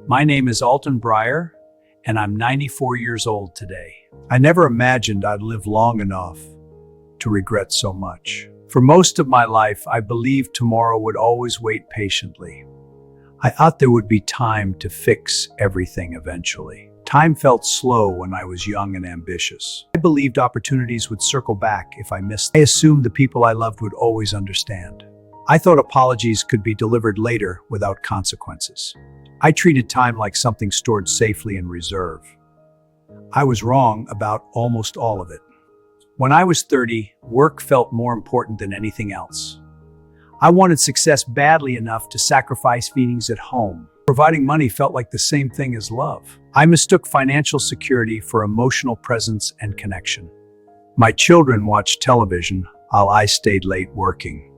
My name is Alton Breyer, and I'm 94 years old today. I never imagined I'd live long enough to regret so much. For most of my life, I believed tomorrow would always wait patiently. I thought there would be time to fix everything eventually. Time felt slow when I was young and ambitious. I believed opportunities would circle back if I missed them. I assumed the people I loved would always understand. I thought apologies could be delivered later without consequences. I treated time like something stored safely in reserve. I was wrong about almost all of it. When I was 30, work felt more important than anything else. I wanted success badly enough to sacrifice feelings at home. Providing money felt like the same thing as love. I mistook financial security for emotional presence and connection. My children watched television while I stayed late working.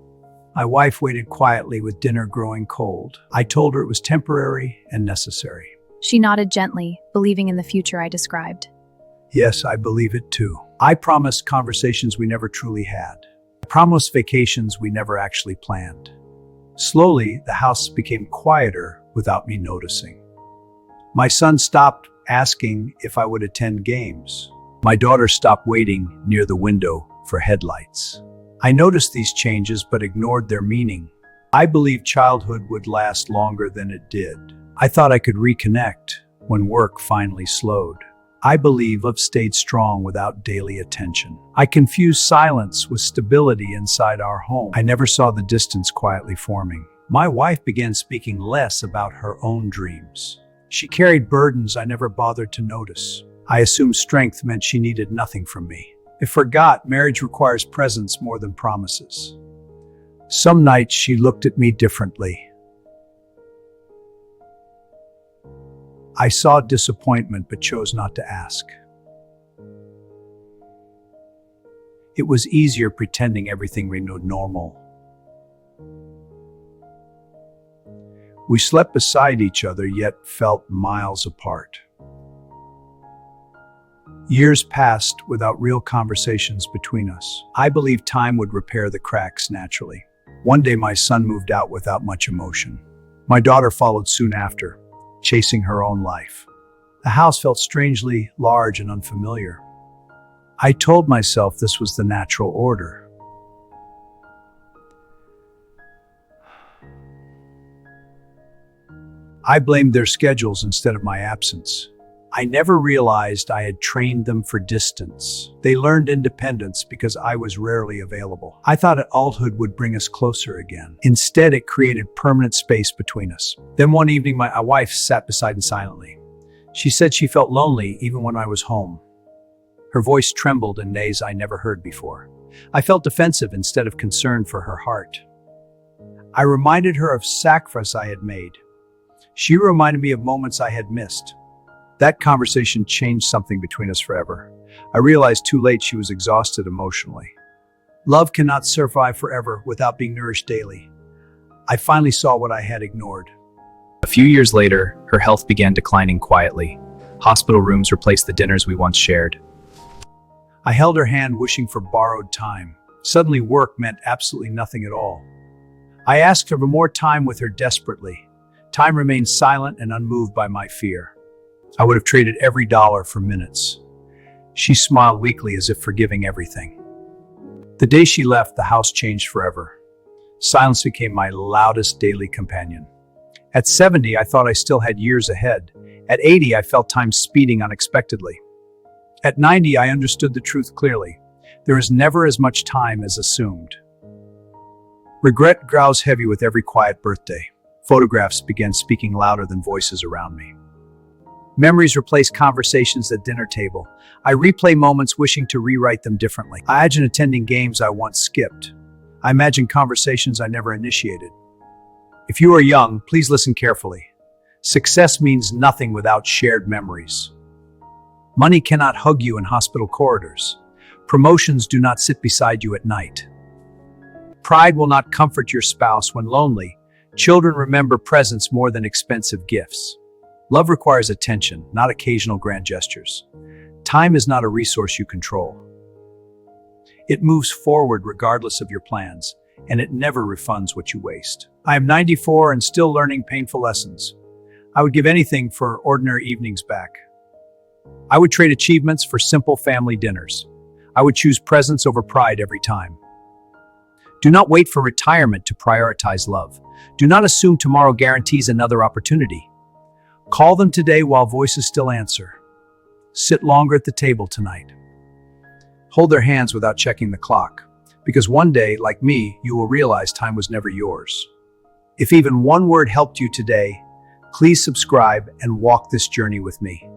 My wife waited quietly with dinner growing cold. I told her it was temporary and necessary. She nodded gently, believing in the future I described. Yes, I believe it too. I promised conversations we never truly had. I promised vacations we never actually planned. Slowly, the house became quieter without me noticing. My son stopped asking if I would attend games. My daughter stopped waiting near the window for headlights. I noticed these changes but ignored their meaning. I believed childhood would last longer than it did. I thought I could reconnect when work finally slowed. I believe love stayed strong without daily attention. I confused silence with stability inside our home. I never saw the distance quietly forming. My wife began speaking less about her own dreams. She carried burdens I never bothered to notice. I assumed strength meant she needed nothing from me. I forgot marriage requires presence more than promises. Some nights she looked at me differently. I saw disappointment but chose not to ask. It was easier pretending everything remained normal. We slept beside each other yet felt miles apart. Years passed without real conversations between us. I believed time would repair the cracks naturally. One day my son moved out without much emotion. My daughter followed soon after, chasing her own life. The house felt strangely large and unfamiliar. I told myself this was the natural order. I blamed their schedules instead of my absence. I never realized I had trained them for distance. They learned independence because I was rarely available. I thought adulthood would bring us closer again. Instead, it created permanent space between us. Then one evening, my wife sat beside me silently. She said she felt lonely even when I was home. Her voice trembled in ways I never heard before. I felt defensive instead of concerned for her heart. I reminded her of sacrifice I had made. She reminded me of moments I had missed. That conversation changed something between us forever. I realized too late she was exhausted emotionally. Love cannot survive forever without being nourished daily. I finally saw what I had ignored. A few years later, her health began declining quietly. Hospital rooms replaced the dinners we once shared. I held her hand, wishing for borrowed time. Suddenly, work meant absolutely nothing at all. I asked her for more time with her desperately. Time remained silent and unmoved by my fear. I would have traded every dollar for minutes. She smiled weakly as if forgiving everything. The day she left, the house changed forever. Silence became my loudest daily companion. At 70, I thought I still had years ahead. At 80, I felt time speeding unexpectedly. At 90, I understood the truth clearly. There is never as much time as assumed. Regret grows heavy with every quiet birthday. Photographs began speaking louder than voices around me. Memories replace conversations at dinner table. I replay moments wishing to rewrite them differently. I imagine attending games I once skipped. I imagine conversations I never initiated. If you are young, please listen carefully. Success means nothing without shared memories. Money cannot hug you in hospital corridors. Promotions do not sit beside you at night. Pride will not comfort your spouse when lonely. Children remember presence more than expensive gifts. Love requires attention, not occasional grand gestures. Time is not a resource you control. It moves forward regardless of your plans, and it never refunds what you waste. I am 94 and still learning painful lessons. I would give anything for ordinary evenings back. I would trade achievements for simple family dinners. I would choose presence over pride every time. Do not wait for retirement to prioritize love. Do not assume tomorrow guarantees another opportunity. Call them today while voices still answer. Sit longer at the table tonight. Hold their hands without checking the clock, because one day, like me, you will realize time was never yours. If even one word helped you today, please subscribe and walk this journey with me.